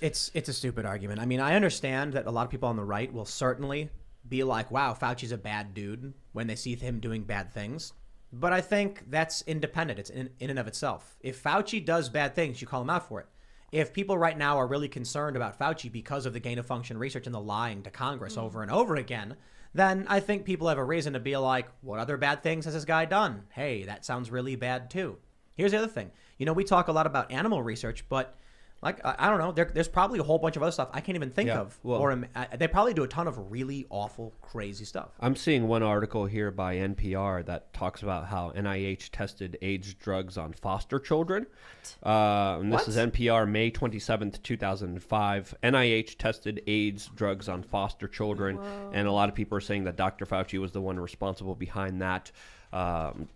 It's a stupid argument. I mean, I understand that a lot of people on the right will certainly be like, wow, Fauci's a bad dude when they see him doing bad things. But I think that's independent. It's in and of itself. If Fauci does bad things, you call him out for it. If people right now are really concerned about Fauci because of the gain of function research and the lying to Congress over and over again, then I think people have a reason to be like, what other bad things has this guy done? Hey, that sounds really bad too. Here's the other thing. You know, we talk a lot about animal research, but like, I don't know, there's probably a whole bunch of other stuff I can't even think of. Well, they probably do a ton of really awful, crazy stuff. I'm seeing one article here by NPR that talks about how NIH tested AIDS drugs on foster children. And this is NPR, May 27th, 2005. NIH tested AIDS drugs on foster children. Whoa. And a lot of people are saying that Dr. Fauci was the one responsible behind that.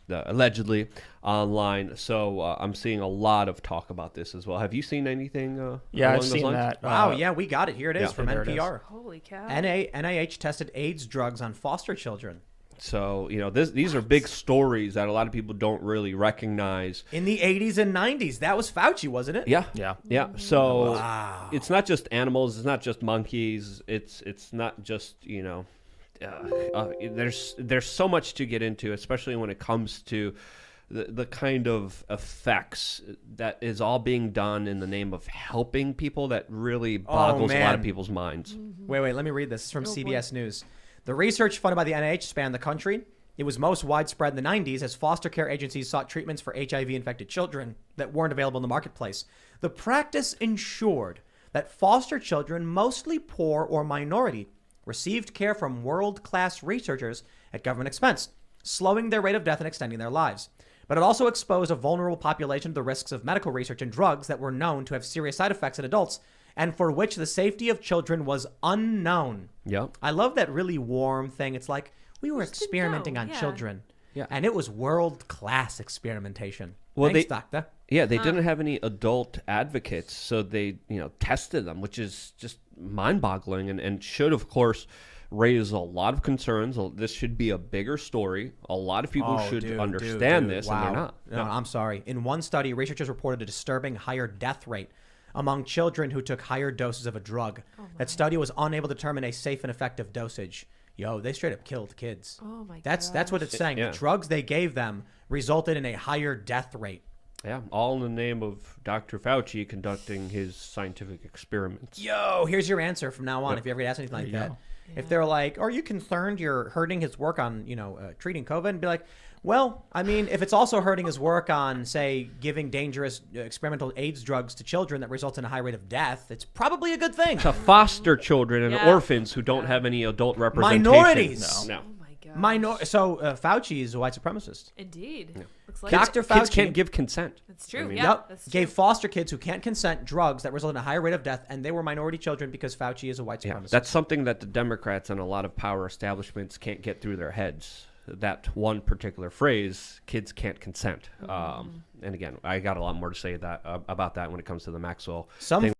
Allegedly online. So I'm seeing a lot of talk about this as well. Have you seen anything? Yeah, I've seen that. Wow, yeah, we got it. Here it is from NPR. Holy cow. NIH tested AIDS drugs on foster children. So, you know, these are big stories that a lot of people don't really recognize. In the 80s and 90s, that was Fauci, wasn't it? Yeah. So it's not just animals. It's not just monkeys. It's not just, you know, there's so much to get into, especially when it comes to the kind of effects that is all being done in the name of helping people that really boggles a lot of people's minds. Wait, let me read this. It's from CBS News. The research funded by the NIH spanned the country. It was most widespread in the 90s as foster care agencies sought treatments for HIV-infected children that weren't available in the marketplace. The practice ensured that foster children, mostly poor or minority, received care from world-class researchers at government expense, slowing their rate of death and extending their lives. But it also exposed a vulnerable population to the risks of medical research and drugs that were known to have serious side effects in adults and for which the safety of children was unknown. Yep. I love that really warm thing. It's like we were experimenting on children. Yeah. And it was world-class experimentation. Well, Thanks, doctor. Yeah, they didn't have any adult advocates, so they, you know, tested them, which is just mind-boggling and should, of course, raise a lot of concerns. This should be a bigger story. A lot of people should understand this, and they're not. No, I'm sorry. In one study, researchers reported a disturbing higher death rate among children who took higher doses of a drug. That study was unable to determine a safe and effective dosage. Yo, they straight up killed kids. Oh my god. That's what it's saying. The drugs they gave them resulted in a higher death rate. Yeah, all in the name of Dr. Fauci conducting his scientific experiments. Yo, here's your answer from now on if you ever get asked anything like that. Yeah. If they're like, are you concerned you're hurting his work on, treating COVID? And be like, well, I mean, if it's also hurting his work on, say, giving dangerous experimental AIDS drugs to children that results in a high rate of death, it's probably a good thing. To foster children and orphans who don't have any adult representation. Minorities. No. Oh my gosh. So Fauci is a white supremacist. Indeed. Yeah. Looks like Dr. Fauci kids can't give consent. That's true. That's true. Gave foster kids who can't consent drugs that result in a higher rate of death, and they were minority children because Fauci is a white supremacist. That's something that the Democrats and a lot of power establishments can't get through their heads. That one particular phrase, kids can't consent. And again, I got a lot more to say about that when it comes to the Maxwell thing.